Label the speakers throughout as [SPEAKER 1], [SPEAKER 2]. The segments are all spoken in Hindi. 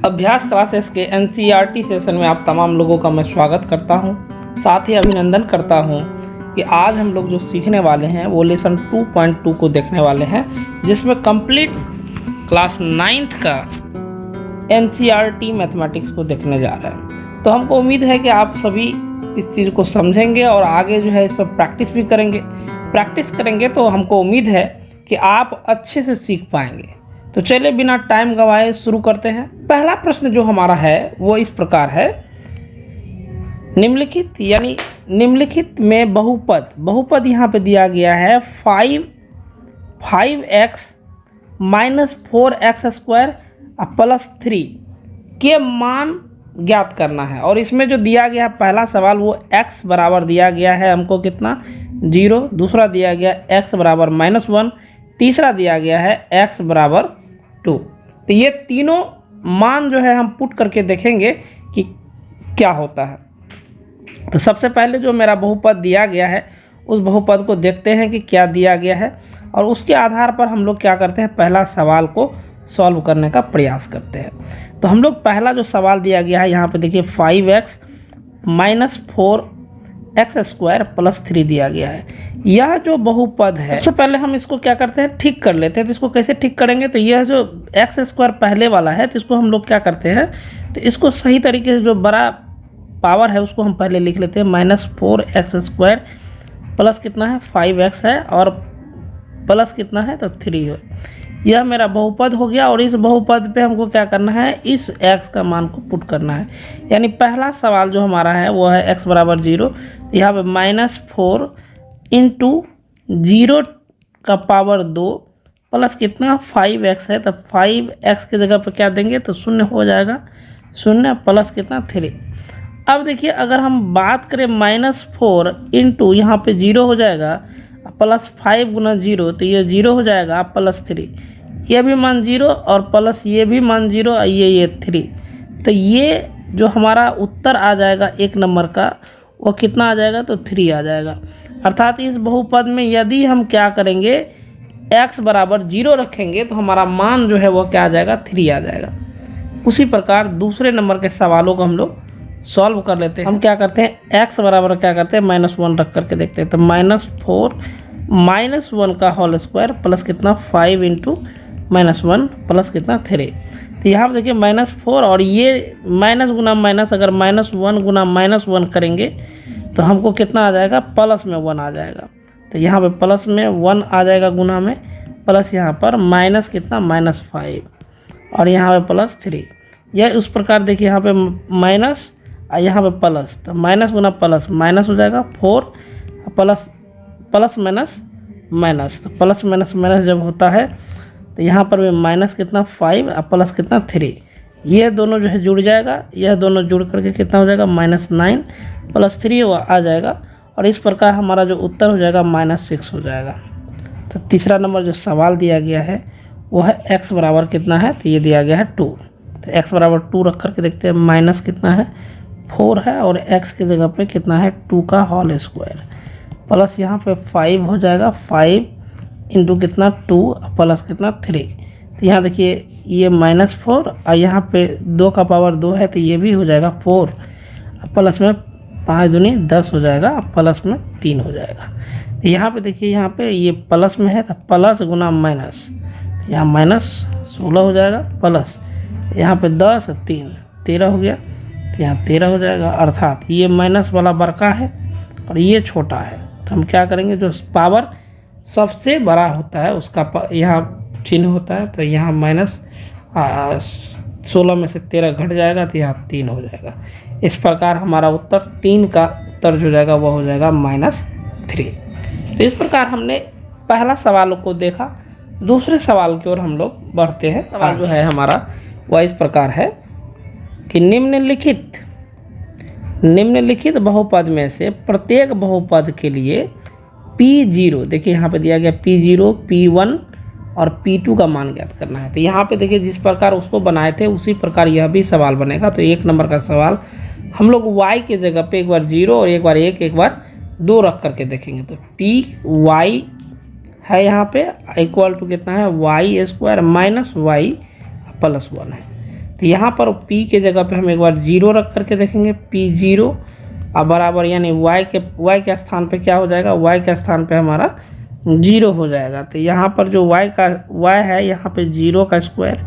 [SPEAKER 1] अभ्यास क्लासेस के एनसीईआरटी सेशन में आप तमाम लोगों का मैं स्वागत करता हूं, साथ ही अभिनंदन करता हूं कि आज हम लोग जो सीखने वाले हैं वो लेसन 2.2 को देखने वाले हैं, जिसमें कंप्लीट क्लास 9th का एनसीईआरटी मैथमेटिक्स को देखने जा रहे हैं। तो हमको उम्मीद है कि आप सभी इस चीज़ को समझेंगे और आगे जो है इस पर प्रैक्टिस भी करेंगे। प्रैक्टिस करेंगे तो हमको उम्मीद है कि आप अच्छे से सीख पाएंगे। तो चलिए बिना टाइम गंवाए शुरू करते हैं। पहला प्रश्न जो हमारा है वो इस प्रकार है, निम्नलिखित में बहुपद यहाँ पे दिया गया है 5x माइनस 4x² प्लस 3 के मान ज्ञात करना है। और इसमें जो दिया गया है पहला सवाल वो x बराबर दिया गया है हमको कितना 0, दूसरा दिया गया x बराबर -1, तीसरा दिया गया है x बराबर 2। तो ये तीनों मान जो है हम पुट करके देखेंगे कि क्या होता है। तो सबसे पहले जो मेरा बहुपद दिया गया है उस बहुपद को देखते हैं कि क्या दिया गया है, और उसके आधार पर हम लोग क्या करते हैं, पहला सवाल को सॉल्व करने का प्रयास करते हैं। तो हम लोग पहला जो सवाल दिया गया है यहाँ पे देखिए 5x माइनस 4x² प्लस 3 दिया गया है। यह जो बहुपद है सबसे पहले हम इसको क्या करते हैं, ठीक कर लेते हैं। तो इसको कैसे ठीक करेंगे, तो यह जो x² पहले वाला है तो इसको हम लोग क्या करते हैं, तो इसको सही तरीके से जो बड़ा पावर है उसको हम पहले लिख लेते हैं -4x² प्लस कितना है 5x है और प्लस कितना है तो 3 है। यह मेरा बहुपद हो गया और इस बहुपद पे हमको क्या करना है, इस x का मान को पुट करना है। यानी पहला सवाल जो हमारा है वो है x बराबर 0, यहाँ पे -4 इंटू 0 का पावर 2 प्लस कितना 5x है, तो 5x की जगह पे क्या देंगे तो 0 हो जाएगा, 0 प्लस कितना 3। अब देखिए अगर हम बात करें -4 इंटू यहाँ पे 0 हो जाएगा प्लस 5 गुना 0, तो ये 0 हो जाएगा प्लस 3, ये भी मान 0 और प्लस ये भी मान 0 और ये 3। तो ये जो हमारा उत्तर आ जाएगा एक नंबर का वो कितना आ जाएगा तो 3 आ जाएगा। अर्थात इस बहुपद में यदि हम क्या करेंगे x बराबर 0 रखेंगे तो हमारा मान जो है वो क्या आ जाएगा 3 आ जाएगा। उसी प्रकार दूसरे नंबर के सवालों को हम लोग सॉल्व कर लेते हैं। हम क्या करते हैं x बराबर क्या करते हैं -1 रख करके देखते हैं। तो -4 -1 का होल स्क्वायर प्लस कितना 5 इंटू -1 प्लस कितना 3। तो यहाँ पर देखिए -4 और ये माइनस गुना माइनस, अगर -1 गुना -1 करेंगे तो हमको कितना आ जाएगा, प्लस में 1 आ जाएगा। तो यहाँ पे प्लस में 1 आ जाएगा गुना में, प्लस यहाँ पर माइनस कितना -5 और यहाँ पे प्लस 3। यह उस प्रकार देखिए यहाँ पे माइनस और यहाँ पे प्लस, तो माइनस गुना प्लस माइनस हो जाएगा 4 प्लस माइनस माइनस, तो प्लस माइनस माइनस जब होता है तो यहाँ पर भी माइनस कितना 5 और प्लस कितना 3, ये दोनों जो है जुड़ जाएगा, यह दोनों जुड़ करके कितना हो जाएगा -9 प्लस 3 आ जाएगा। और इस प्रकार हमारा जो उत्तर हो जाएगा -6 हो जाएगा। तो तीसरा नंबर जो सवाल दिया गया है वो है x बराबर कितना है, तो ये दिया गया है 2। तो x बराबर 2 रख करके देखते हैं, माइनस कितना है 4 है और x की जगह पे कितना है 2 का होल स्क्वायर प्लस यहाँ पे 5 हो जाएगा, 5 इंटू कितना 2 प्लस कितना 3। तो यहाँ देखिए ये -4 और यहाँ पे 2 का पावर 2 है तो ये भी हो जाएगा 4 प्लस में 5 दूनी 10 हो जाएगा, प्लस में 3 हो जाएगा। तो यहाँ पे देखिए यहाँ पे ये प्लस में है तो प्लस गुना माइनस, यहाँ -16 हो जाएगा, प्लस यहाँ पे 10 3 13 हो गया, तो यहाँ 13 हो जाएगा। अर्थात ये माइनस वाला बड़का है और ये छोटा है, तो हम क्या करेंगे, जो पावर सबसे बड़ा होता है उसका यहाँ चिन्ह होता है, तो यहाँ -16 में से 13 घट जाएगा तो यहाँ 3 हो जाएगा। इस प्रकार हमारा उत्तर 3 का उत्तर जो जाएगा वो हो जाएगा -3। तो इस प्रकार हमने पहला सवाल को देखा। दूसरे सवाल की ओर हम लोग बढ़ते हैं। सवाल जो है हमारा वह इस प्रकार है कि निम्नलिखित बहुपद में से प्रत्येक बहुपद के लिए P0, देखिए यहाँ पे दिया गया P0, P1 और P2 का मान ज्ञात करना है। तो यहाँ पे देखिए जिस प्रकार उसको बनाए थे उसी प्रकार यह भी सवाल बनेगा। तो एक नंबर का सवाल हम लोग y की जगह पे एक बार 0 और एक बार 1 एक बार 2 रख करके देखेंगे। तो Py है यहाँ पे इक्वल टू कितना है y² माइनस y प्लस 1 है। तो यहाँ पर p के जगह पे हम एक बार 0 रख करके देखेंगे, p0 अब बराबर यानी y के स्थान पे क्या हो जाएगा, y के स्थान पे हमारा 0 हो जाएगा। तो यहाँ पर जो y है यहाँ पे 0 का स्क्वायर,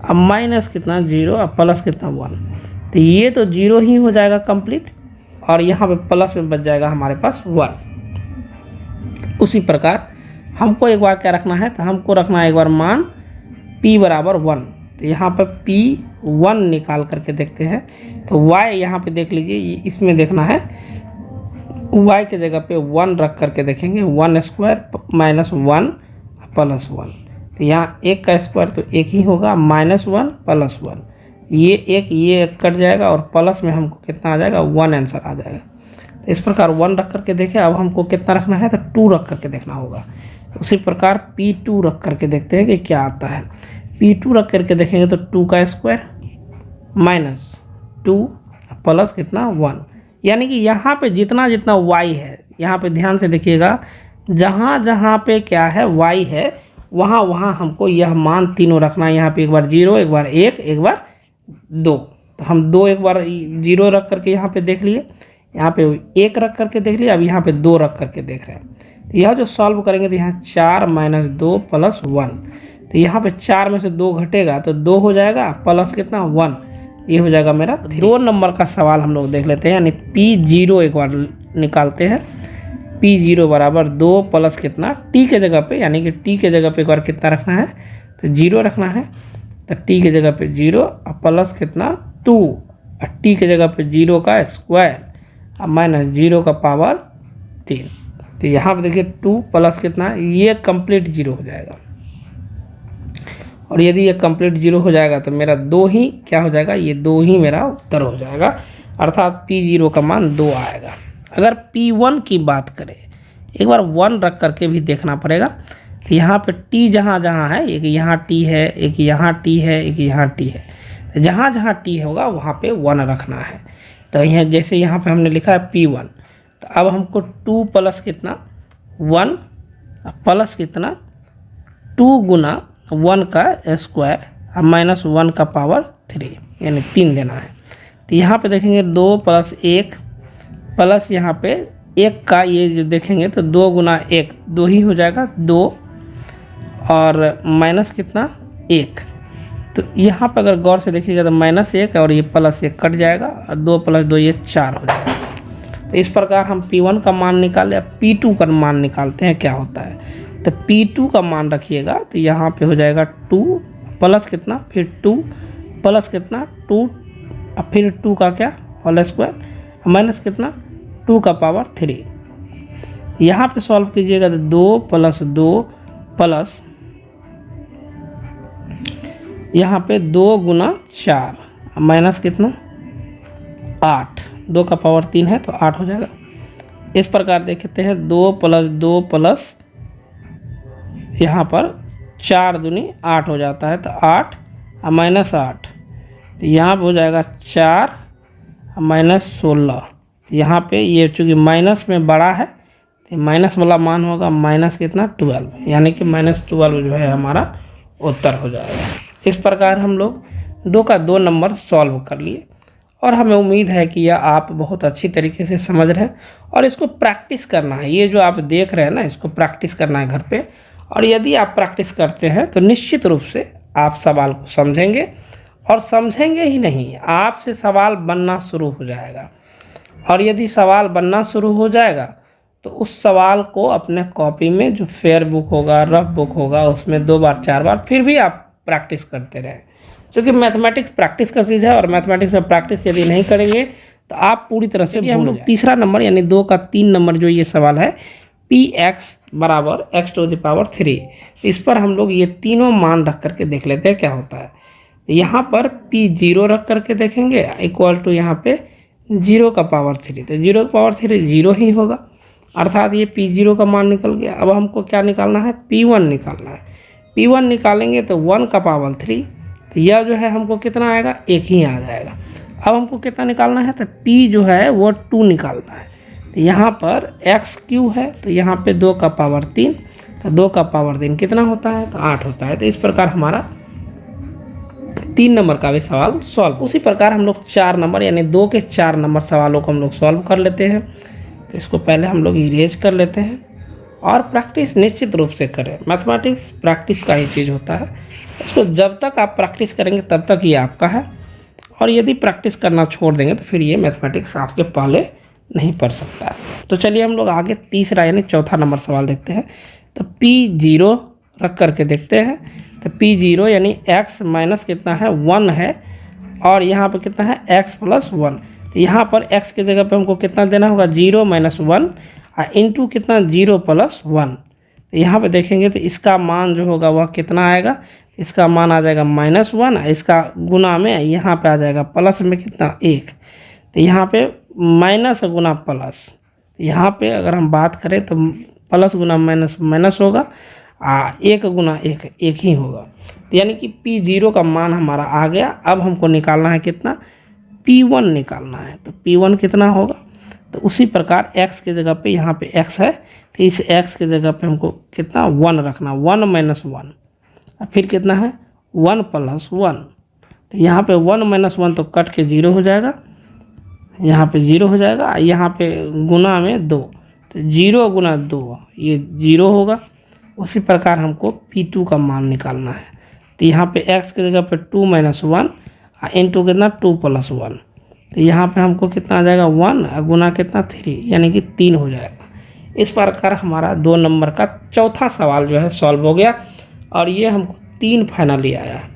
[SPEAKER 1] अब माइनस कितना 0, अब प्लस कितना 1, तो ये तो 0 ही हो जाएगा कंप्लीट, और यहाँ पे प्लस में बच जाएगा हमारे पास 1। उसी प्रकार हमको एक बार क्या रखना है, तो हमको रखना है एक बार मान p बराबर 1। तो यहाँ पर p1 निकाल करके देखते हैं, तो y यहाँ पे देख लीजिए, इसमें देखना है y के जगह पे 1 रख करके देखेंगे, 1 स्क्वायर माइनस 1 प्लस 1, तो यहाँ 1 का स्क्वायर तो 1 ही होगा, माइनस 1 प्लस 1, ये एक कट जाएगा और प्लस में हमको कितना आ जाएगा 1 आंसर आ जाएगा। तो इस प्रकार 1 रख करके देखें। अब हमको कितना रखना है, तो 2 रख करके देखना होगा। उसी प्रकार p2 रख करके देखते हैं कि क्या आता है। p2 रख करके देखेंगे तो 2 का स्क्वायर माइनस 2 प्लस कितना 1, यानी कि यहाँ पे जितना जितना y है, यहाँ पे ध्यान से देखिएगा, जहाँ जहाँ पे क्या है y है वहाँ वहाँ हमको यह मान तीनों रखना है। यहाँ पे एक बार 0, एक बार 1, एक बार 2, तो हम 2 एक बार 0 रख करके यहाँ पे देख लिए, यहाँ पे 1 रख करके देख लिया, अब यहाँ पे 2 रख करके देख रहे हैं। तो यह जो सॉल्व करेंगे तो यहाँ 4 माइनस 2 प्लस 1, तो यहाँ पे 4 में से 2 घटेगा तो 2 हो जाएगा, प्लस कितना 1, ये हो जाएगा मेरा 2 नंबर का सवाल। हम लोग देख लेते हैं, यानी p0 एक बार निकालते हैं, p0 बराबर 2 प्लस कितना t के जगह पे, यानी कि t के जगह पे एक बार कितना रखना है, तो 0 रखना है, तो t के जगह पे 0 और प्लस कितना 2, और t के जगह पे 0 का स्क्वायर और माइनस 0 का पावर 3, तो यहाँ पे देखिए 2 प्लस कितना, ये कंप्लीट 0 हो जाएगा, और यदि ये कंप्लीट 0 हो जाएगा तो मेरा 2 ही क्या हो जाएगा, ये 2 ही मेरा उत्तर हो जाएगा, अर्थात p0 का मान 2 आएगा। अगर p1 की बात करें, एक बार 1 रख करके भी देखना पड़ेगा। तो यहाँ पे t जहाँ जहाँ है, एक यहाँ t है, एक यहाँ t है, एक यहाँ t है, तो जहाँ जहाँ t होगा वहाँ पे 1 रखना है। तो यहाँ जैसे यहाँ पे हमने लिखा है p1, तो अब हमको 2 प्लस कितना 1 प्लस कितना 2 गुना 1 का स्क्वायर और माइनस 1 का पावर 3, यानी 3 देना है। तो यहाँ पे देखेंगे 2 प्लस 1 प्लस यहाँ पे 1 का ये जो देखेंगे तो 2 गुना 1 2 ही हो जाएगा 2, और माइनस कितना 1, तो यहाँ पर अगर गौर से देखिएगा तो माइनस 1 और ये प्लस 1 कट जाएगा, और 2 प्लस 2 ये 4 हो जाएगा। तो इस प्रकार हम p1 का मान निकाले। अब p2 का मान निकालते हैं क्या होता है। तो p2 का मान रखिएगा, तो यहाँ पे हो जाएगा 2 प्लस कितना, फिर 2 प्लस कितना 2, और फिर 2 का क्या होल स्क्वायर माइनस कितना 2 का पावर 3। यहाँ पे सॉल्व कीजिएगा तो 2 प्लस 2 प्लस यहाँ पे 2 गुना 4 माइनस कितना 8, 2 का पावर 3 है तो 8 हो जाएगा। इस प्रकार देखते हैं 2 प्लस 2 प्लस यहाँ पर 4 दूनी 8 हो जाता है, तो 8 और माइनस 8, तो यहाँ पे हो जाएगा 4 माइनस 16। यहाँ पे ये चूँकि माइनस में बड़ा है तो माइनस वाला मान होगा माइनस कितना 12, यानी कि माइनस 12 जो है हमारा उत्तर हो जाएगा। इस प्रकार हम लोग 2 का 2 नंबर सॉल्व कर लिए, और हमें उम्मीद है कि यह आप बहुत अच्छी तरीके से समझ रहे हैं, और इसको प्रैक्टिस करना है। ये जो आप देख रहे हैं ना, इसको प्रैक्टिस करना है घर पे, और यदि आप प्रैक्टिस करते हैं तो निश्चित रूप से आप सवाल को समझेंगे, और समझेंगे ही नहीं, आपसे सवाल बनना शुरू हो जाएगा। और यदि सवाल बनना शुरू हो जाएगा तो उस सवाल को अपने कॉपी में जो फेयर बुक होगा, रफ बुक होगा, उसमें 2 बार 4 बार फिर भी आप प्रैक्टिस करते रहें, क्योंकि मैथमेटिक्स प्रैक्टिस का चीज़ है, और मैथमेटिक्स में प्रैक्टिस यदि नहीं करेंगे तो आप पूरी तरह से हम लोग तीसरा नंबर यानी 2 का 3 नंबर जो ये सवाल है px बराबर x टू द पावर 3, इस पर हम लोग ये तीनों मान रख करके देख लेते हैं क्या होता है। यहाँ पर p0 रख करके देखेंगे इक्वल टू यहाँ पे 0 का पावर 3, तो 0 का पावर 3 0 ही होगा, अर्थात ये p0 का मान निकल गया। अब हमको क्या निकालना है, p1 निकालना है। p1 निकालेंगे तो 1 का पावर 3, तो यह जो है हमको कितना आएगा 1 ही आ जाएगा। अब हमको कितना निकालना है, तो p जो है वो 2 निकालना है। तो यहाँ पर x क्यू है, तो यहाँ पे 2 का पावर 3, तो 2 का पावर 3 कितना होता है, तो 8 होता है। तो इस प्रकार हमारा 3 नंबर का भी सवाल सॉल्व। उसी प्रकार हम लोग 4 नंबर यानी 2 के 4 नंबर सवालों को हम लोग सॉल्व कर लेते हैं। तो इसको पहले हम लोग इरेज कर लेते हैं और प्रैक्टिस निश्चित रूप से करें। मैथमेटिक्स प्रैक्टिस का ही चीज़ होता है, इसको जब तक आप प्रैक्टिस करेंगे तब तक ये आपका है, और यदि प्रैक्टिस करना छोड़ देंगे तो फिर ये मैथमेटिक्स आपके पहले नहीं पढ़ सकता है। तो चलिए हम लोग आगे तीसरा यानी चौथा नंबर सवाल देखते हैं। तो P0 रख करके देखते हैं। तो P0 यानी x माइनस कितना है 1 है, और यहाँ पे कितना है x प्लस 1। तो यहाँ पर x की जगह पे हमको कितना देना होगा 0 माइनस 1 और इंटू कितना 0 प्लस 1। तो यहाँ पे देखेंगे तो इसका मान जो होगा वह कितना आएगा, इसका मान आ जाएगा -1, इसका गुना में यहाँ पे आ जाएगा प्लस में कितना 1। तो यहाँ पे माइनस गुना प्लस, यहाँ पे अगर हम बात करें तो प्लस गुना माइनस माइनस होगा, 1 गुना 1 1 ही होगा। तो यानी कि P0 का मान हमारा आ गया। अब हमको निकालना है कितना, P1 निकालना है। तो P1 कितना होगा, तो उसी प्रकार x की जगह पे यहाँ पे x है, तो इस x की जगह पे हमको कितना 1 रखना, 1 माइनस 1, और फिर कितना है 1 प्लस 1। तो यहाँ पे 1 माइनस 1 तो कट के 0 हो जाएगा, यहाँ पे 0 हो जाएगा, यहाँ पे गुना में 2, तो 0 गुना 2 ये 0 होगा। उसी प्रकार हमको P2 का मान निकालना है। तो यहाँ पे x की जगह पे 2 माइनस 1 इंटू कितना 2 प्लस 1। तो यहाँ पे हमको कितना आ जाएगा 1 और गुना कितना 3 यानी कि 3 हो जाएगा। इस प्रकार हमारा 2 नंबर का चौथा सवाल जो है सॉल्व हो गया, और ये हमको 3 फाइनली आया है।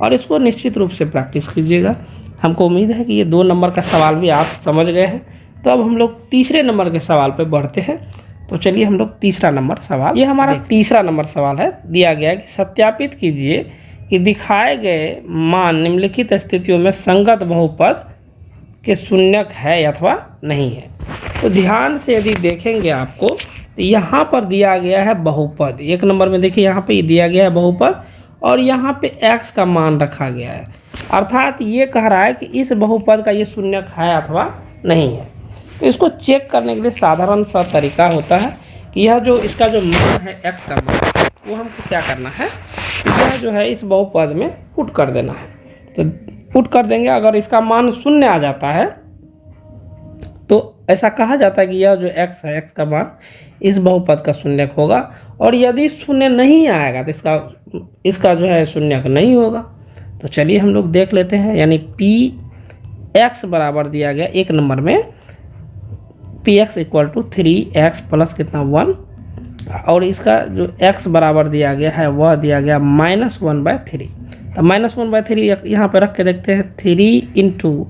[SPEAKER 1] और इसको निश्चित रूप से प्रैक्टिस कीजिएगा। हमको उम्मीद है कि ये 2 नंबर का सवाल भी आप समझ गए हैं। तो अब हम लोग तीसरे नंबर के सवाल पे बढ़ते हैं। तो चलिए हम लोग तीसरा नंबर सवाल, ये हमारा तीसरा नंबर सवाल है। दिया गया है कि सत्यापित कीजिए कि दिखाए गए मान निम्नलिखित स्थितियों में संगत बहुपद के शून्यक है अथवा नहीं है। तो ध्यान से यदि देखेंगे आपको तो यहाँ पर दिया गया है बहुपद। 1 नंबर में देखिए यहाँ पे दिया गया है बहुपद, और यहाँ पे x का मान रखा गया है, अर्थात ये कह रहा है कि इस बहुपद का ये शून्यक है अथवा नहीं है। तो इसको चेक करने के लिए साधारण सा तरीका होता है कि यह जो इसका जो मान है x का मान, वो हमको क्या करना है, यह जो है इस बहुपद में पुट कर देना है। तो पुट कर देंगे, अगर इसका मान 0 आ जाता है तो ऐसा कहा जाता है कि यह जो x है, x का मान इस बहुपद का शून्यक होगा, और यदि 0 नहीं आएगा तो इसका जो है शून्यक नहीं होगा। तो चलिए हम लोग देख लेते हैं। यानी Px बराबर दिया गया 1 नंबर में Px equal to 3x plus कितना 1, और इसका जो x बराबर दिया गया है वह दिया गया -1/3। तो -1/3 यहाँ पे रख के देखते हैं, 3 इंटू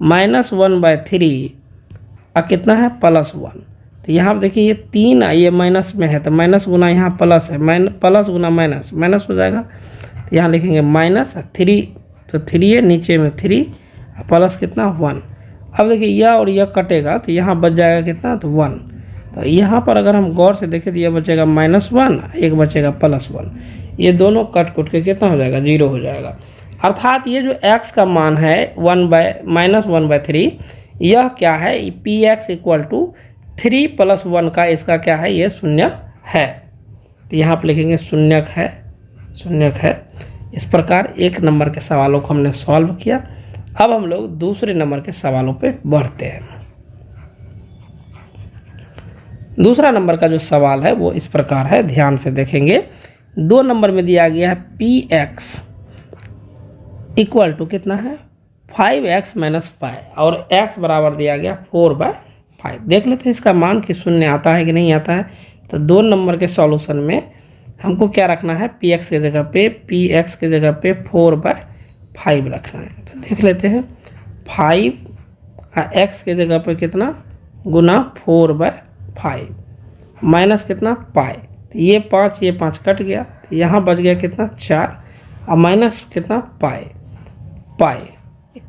[SPEAKER 1] -1/3 और कितना है +1। तो यहाँ पर देखिए ये 3 ये माइनस में है, तो माइनस गुना यहाँ प्लस है, प्लस गुना माइनस माइनस हो जाएगा। तो यहाँ लिखेंगे -3, तो 3 है, नीचे में 3 प्लस कितना 1। अब देखिए यह और यह कटेगा तो यहाँ बच जाएगा कितना, तो 1। तो यहाँ पर अगर हम गौर से देखें तो यह बचेगा -1, एक बचेगा +1, ये दोनों कट के कितना हो जाएगा 0 हो जाएगा। अर्थात ये जो x का मान है -1/3, यह क्या है, Px इक्वल टू 3 + 1 का इसका क्या है, ये शून्यक है। तो यहाँ पर लिखेंगे शून्यक है, शून्यक है। इस प्रकार 1 नंबर के सवालों को हमने सॉल्व किया। अब हम लोग दूसरे नंबर के सवालों पे बढ़ते हैं। दूसरा नंबर का जो सवाल है वो इस प्रकार है, ध्यान से देखेंगे। 2 नंबर में दिया गया है Px इक्वल टू कितना है 5x - पाई, और x बराबर दिया गया 4/5। देख लेते हैं इसका मान कि 0 आता है कि नहीं आता है। तो 2 नंबर के सॉल्यूशन में हमको क्या रखना है, Px की जगह पे 4/5 रखना है। तो देख लेते हैं 5 x की जगह पे कितना गुना 4/5 माइनस कितना पाई। तो ये 5 कट गया, तो यहाँ बच गया कितना 4, और माइनस कितना पाई।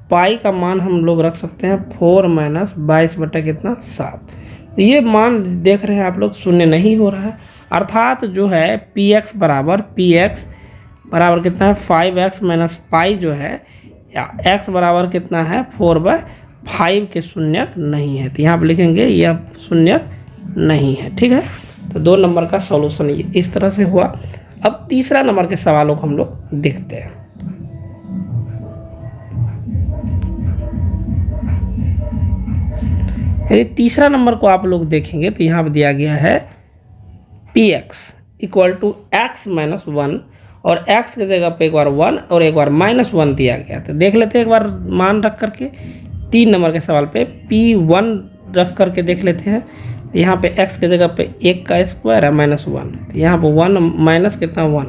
[SPEAKER 1] पाई का मान हम लोग रख सकते हैं 4 - 22 बटा कितना 7। तो ये मान देख रहे हैं आप लोग 0 नहीं हो रहा है, अर्थात जो है Px बराबर कितना है 5x - पाई जो है, x बराबर कितना है 4/5 के शून्यक नहीं है। तो यहाँ पर लिखेंगे यह शून्यक नहीं है, ठीक है। तो 2 नंबर का सॉल्यूशन इस तरह से हुआ। अब तीसरा नंबर के सवालों को हम लोग देखते हैं। यदि तीसरा नंबर को आप लोग देखेंगे तो यहाँ पर दिया गया है px equal to x minus 1 और x की जगह पे एक बार 1 और एक बार -1 दिया गया। तो देख लेते हैं एक बार मान रख करके 3 नंबर के सवाल पे p1 रख करके देख लेते हैं। यहाँ पे x की जगह पे 1 का स्क्वायर है -1, तो यहाँ पे 1 माइनस कितना 1,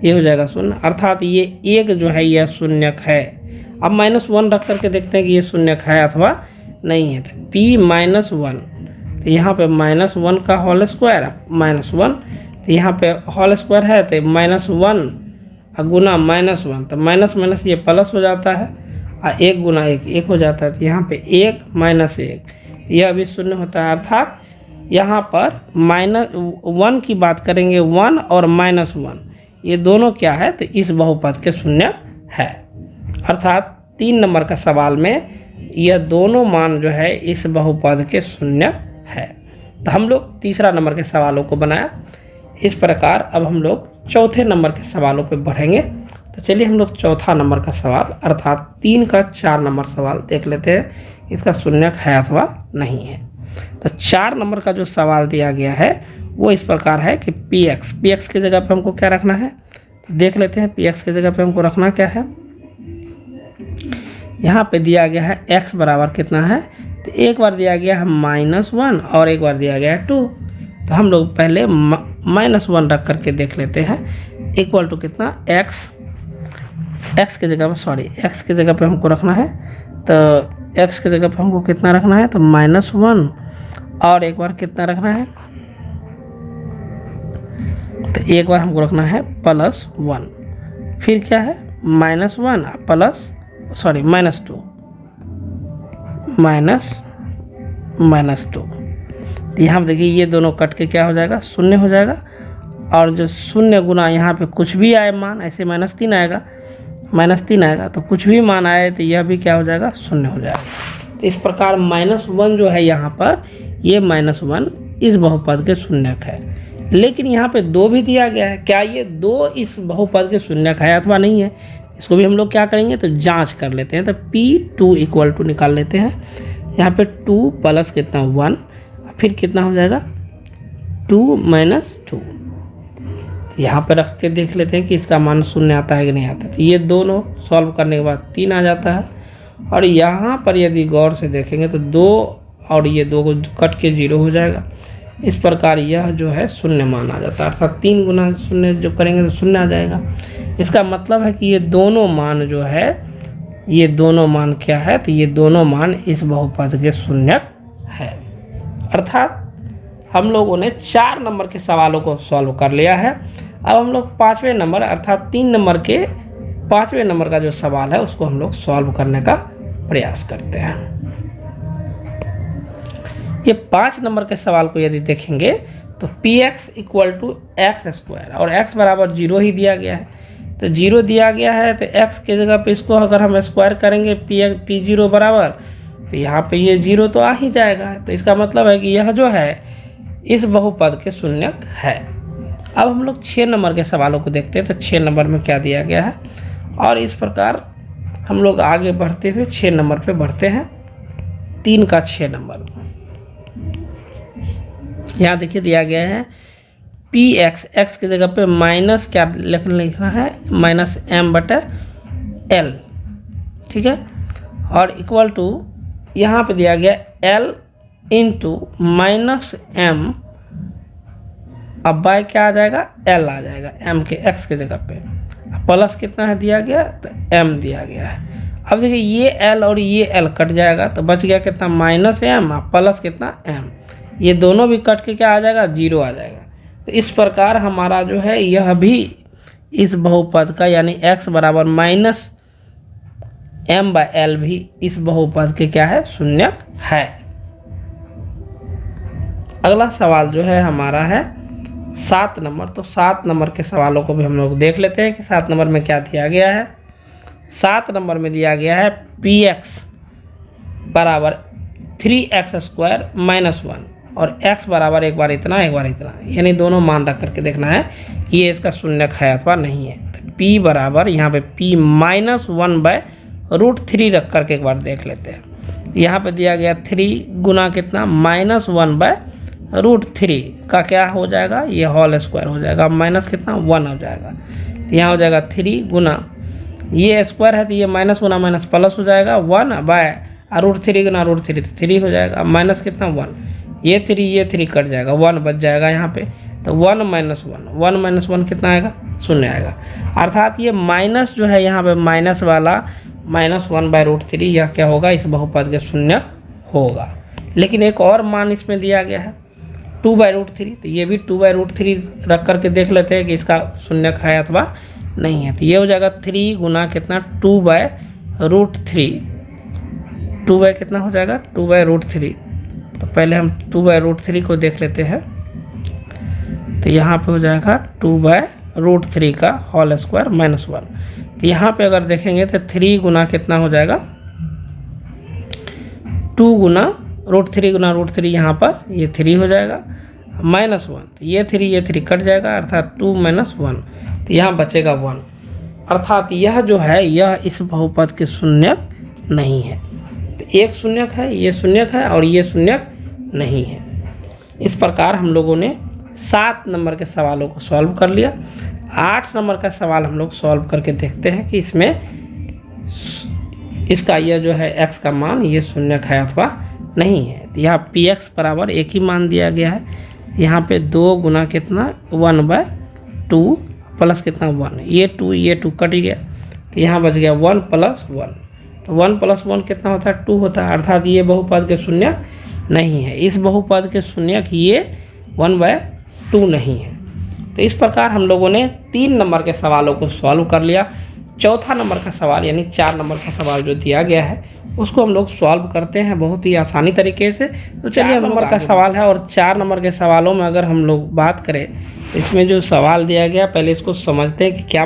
[SPEAKER 1] ये हो जाएगा 0, अर्थात ये 1 जो है यह शून्यक है। अब -1 रख करके देखते हैं कि ये शून्यक है अथवा नहीं है। तो p-1, तो यहाँ पे -1 का होल स्क्वायर -1, तो यहाँ पे होल स्क्वायर है तो -1 गुना -1, तो माइनस माइनस ये प्लस हो जाता है और 1 गुना 1 हो जाता है। तो यहाँ पे 1 - 1 यह भी शून्य होता है, अर्थात यहाँ पर -1 की बात करेंगे 1 और -1 ये दोनों क्या है तो इस बहुपद के शून्य है। अर्थात 3 नंबर का सवाल में यह दोनों मान जो है इस बहुपद के शून्य है। तो हम लोग तीसरा नंबर के सवालों को बनाया। इस प्रकार अब हम लोग चौथे नंबर के सवालों पे बढ़ेंगे। तो चलिए हम लोग चौथा नंबर का सवाल अर्थात 3 का 4 नंबर सवाल देख लेते हैं, इसका शून्यक है अथवा नहीं है। तो 4 नंबर का जो सवाल दिया गया है वो इस प्रकार है कि px की जगह पे हमको क्या रखना है, तो देख लेते हैं px की जगह पे हमको रखना क्या है। यहाँ पे दिया गया है x बराबर कितना है, तो एक बार दिया गया है -1 और एक बार दिया गया है 2। तो हम लोग पहले -1 रख करके देख लेते हैं, इक्वल टू कितना x की जगह पर x की जगह पे हमको रखना है। तो x की जगह पे हमको कितना रखना है, तो -1 और एक बार कितना रखना है, तो एक बार हमको रखना है +1, फिर क्या है -1 प्लस -2 -2। तो यहाँ देखिए ये दोनों कट के क्या हो जाएगा, शून्य हो जाएगा। और जो शून्य गुना यहाँ पे कुछ भी आए मान, ऐसे -3 आएगा, -3 आएगा, तो कुछ भी मान आए तो यह भी क्या हो जाएगा, शून्य हो जाएगा। तो इस प्रकार -1 जो है यहाँ पर ये -1 इस बहुपद के शून्यक है। लेकिन यहाँ पे 2 भी दिया गया है, क्या ये 2 इस बहुपद के शून्यक है अथवा नहीं है, इसको भी हम लोग क्या करेंगे तो जांच कर लेते हैं। तो p2 इक्वल टू निकाल लेते हैं। यहाँ पे 2 प्लस कितना 1, फिर कितना हो जाएगा 2 - 2। यहाँ पे रख के देख लेते हैं कि इसका मान शून्य आता है कि नहीं आता। तो ये दोनों सॉल्व करने के बाद 3 आ जाता है। और यहाँ पर यदि गौर से देखेंगे तो 2 और ये 2 को कट के 0 हो जाएगा। इस प्रकार यह जो है शून्य मान आ जाता है, अर्थात 3 गुना शून्य जो करेंगे तो शून्य आ जाएगा। इसका मतलब है कि ये दोनों मान जो है, ये दोनों मान क्या है, तो ये दोनों मान इस बहुपद के शून्यक है। अर्थात हम लोगों ने 4 नंबर के सवालों को सॉल्व कर लिया है। अब हम लोग 5वें नंबर अर्थात 3 नंबर के 5वें नंबर का जो सवाल है उसको हम लोग सॉल्व करने का प्रयास करते हैं। ये 5 नंबर के सवाल को यदि देखेंगे तो px इक्वल टू x² और x बराबर 0 ही दिया गया है। तो 0 दिया गया है तो x की जगह पे इसको अगर हम स्क्वायर करेंगे p0 बराबर, तो यहाँ पे ये 0 तो आ ही जाएगा। तो इसका मतलब है कि यह जो है इस बहुपद के शून्यक है। अब हम लोग 6 नंबर के सवालों को देखते हैं। तो 6 नंबर में क्या दिया गया है, और इस प्रकार हम लोग आगे बढ़ते हुए 6 नंबर पे बढ़ते हैं। 3 का 6 नंबर यहाँ देखिए दिया गया है px, x की जगह पे माइनस क्या लिखना है, -m/l, ठीक है, और इक्वल टू यहाँ पे दिया गया l इंटू -m, अब बाय क्या आ जाएगा, l आ जाएगा m के x की जगह पे, प्लस कितना है दिया गया, तो m दिया गया है। अब देखिए ये l और ये l कट जाएगा तो बच गया कितना, -m प्लस कितना m, ये दोनों भी कट के क्या आ जाएगा, 0 आ जाएगा। तो इस प्रकार हमारा जो है यह भी इस बहुपद का यानी x बराबर -m/l भी इस बहुपद के क्या है, शून्यक है। अगला सवाल जो है हमारा है 7 नंबर। तो 7 नंबर के सवालों को भी हम लोग देख लेते हैं कि 7 नंबर में क्या दिया गया है। 7 नंबर में दिया गया है px बराबर 3x² - 1 और x बराबर एक बार इतना एक बार इतना, यानी दोनों मान रख करके देखना है कि ये इसका शून्यक है अथवा नहीं है। तो p बराबर यहाँ पे p -1/√3 रख करके एक बार देख लेते हैं। यहाँ पे दिया गया 3 गुना कितना -1/√3 का क्या हो जाएगा, ये होल स्क्वायर हो जाएगा। माइनस कितना 1 हो जाएगा, तो यहाँ हो जाएगा 3 गुना, ये स्क्वायर है तो ये माइनस गुना माइनस प्लस हो जाएगा 1/√3 गुना √3 तो 3 हो जाएगा। माइनस कितना 1, ये 3 कट जाएगा, 1 बच जाएगा यहाँ पे, तो 1 - 1 कितना आएगा, 0 आएगा। अर्थात ये माइनस जो है यहाँ पे माइनस वाला -1/√3 यह क्या होगा, इस बहुपद के शून्य होगा। लेकिन एक और मान इसमें दिया गया है 2/√3, तो ये भी 2/√3 रख करके देख लेते हैं कि इसका शून्य है अथवा नहीं है। तो ये हो जाएगा 3 गुना कितना 2/√3, 2 कितना हो जाएगा 2/√3। तो पहले हम 2/√3 को देख लेते हैं, तो यहाँ पे हो जाएगा 2/√3 का होल स्क्वायर -1। तो यहाँ पे अगर देखेंगे तो 3 गुना कितना हो जाएगा 2 गुना √3 गुना √3, यहाँ पर ये 3 हो जाएगा, -1, तो ये 3 कट जाएगा, अर्थात 2 - 1, तो यहाँ बचेगा 1। अर्थात यह जो है यह इस बहुपद के शून्यक नहीं है। तो एक शून्यक है, ये शून्यक है और ये शून्यक नहीं है। इस प्रकार हम लोगों ने 7 नंबर के सवालों को सॉल्व कर लिया। 8 नंबर का सवाल हम लोग सॉल्व करके देखते हैं कि इसमें इसका यह जो है x का मान ये शून्यक है अथवा नहीं है। तो यहाँ px बराबर एक ही मान दिया गया है, यहाँ पे 2 गुना कितना 1/2 प्लस कितना 1, ये 2 कट गया, तो यहाँ बच गया 1 + 1, तो 1 + 1 कितना होता है 2 होता है। अर्थात ये बहुपद के शून्यक नहीं है, इस बहुपद के शून्यक ये 1/2 नहीं है। तो इस प्रकार हम लोगों ने 3 नंबर के सवालों को सॉल्व कर लिया। चौथा नंबर का सवाल यानी 4 नंबर का सवाल जो दिया गया है उसको हम लोग सॉल्व करते हैं बहुत ही आसानी तरीके से। तो चलिए नंबर का सवाल है, और 4 नंबर के सवालों में अगर हम लोग बात करें तो इसमें जो सवाल दिया गया पहले इसको समझते हैं कि क्या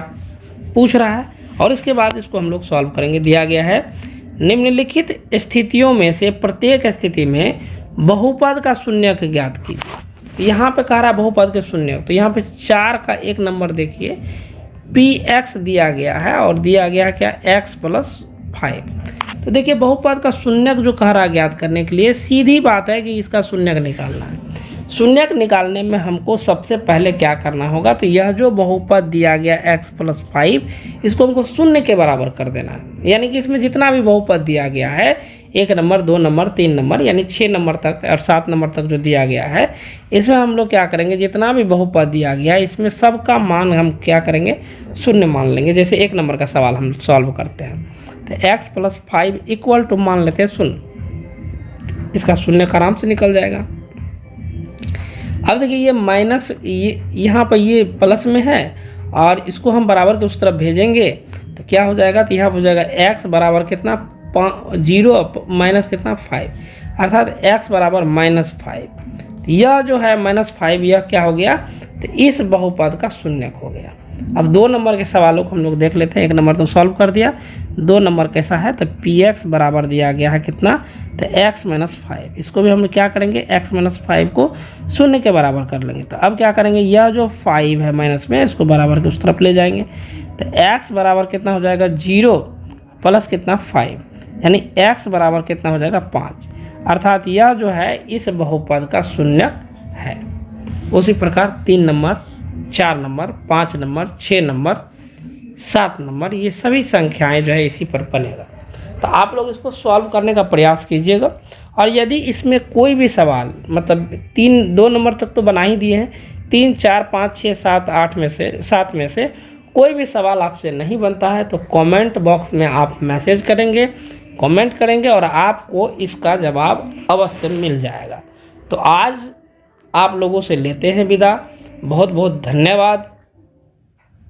[SPEAKER 1] पूछ रहा है, और इसके बाद इसको हम लोग सॉल्व करेंगे। दिया गया है निम्नलिखित स्थितियों में से प्रत्येक स्थिति में बहुपद का शून्यक ज्ञात कीजिए। यहाँ पे कह रहा है बहुपद के शून्यक, तो यहाँ पे 4 का एक नंबर देखिए px दिया गया है और दिया गया क्या x + 5। तो देखिए बहुपद का शून्यक जो कह रहा है ज्ञात करने के लिए सीधी बात है कि इसका शून्यक निकालना है। शून्यक निकालने में हमको सबसे पहले क्या करना होगा, तो यह जो बहुपद दिया गया x + 5 इसको हमको शून्य के बराबर कर देना है। यानी कि इसमें जितना भी बहुपद दिया गया है 1 नंबर 2 नंबर 3 नंबर यानी 6 नंबर तक और 7 नंबर तक जो दिया गया है, इसमें हम लोग क्या करेंगे जितना भी बहुपद दिया गया है इसमें सबका मान हम क्या करेंगे शून्य मान लेंगे। जैसे 1 नंबर का सवाल हम सॉल्व करते हैं तो x + 5 = मान लेते हैं 0, इसका शून्य आराम से निकल जाएगा। अब देखिए ये माइनस ये यहाँ पर ये प्लस में है और इसको हम बराबर के उस तरफ भेजेंगे तो क्या हो जाएगा, तो यहाँ हो जाएगा x बराबर कितना 0 माइनस कितना 5, अर्थात x बराबर -5। यह जो है -5 यह क्या हो गया, तो इस बहुपद का शून्यक हो गया। अब 2 नंबर के सवालों को हम लोग देख लेते हैं। 1 नंबर तो सॉल्व कर दिया, 2 नंबर कैसा है, तो px बराबर दिया गया है कितना, तो x - 5। इसको भी हम क्या करेंगे x - 5 को शून्य के बराबर कर लेंगे। तो अब क्या करेंगे, यह जो 5 है माइनस में इसको बराबर के उस तरफ ले जाएंगे, तो x बराबर कितना हो जाएगा 0 प्लस कितना 5, यानी x बराबर कितना हो जाएगा 5। अर्थात यह जो है इस बहुपद का शून्यक है। उसी प्रकार 3 number 4 number 5 number 6 number 7 number ये सभी संख्याएं जो है इसी पर बनेगा। तो आप लोग इसको सॉल्व करने का प्रयास कीजिएगा, और यदि इसमें कोई भी सवाल मतलब 2 नंबर तक तो बना ही दिए हैं, 3 4 5 6 7 8 में से 7 में से कोई भी सवाल आपसे नहीं बनता है तो कमेंट बॉक्स में आप मैसेज करेंगे, कमेंट करेंगे और आपको इसका जवाब अवश्य मिल जाएगा। तो आज आप लोगों से लेते हैं विदा। बहुत बहुत धन्यवाद।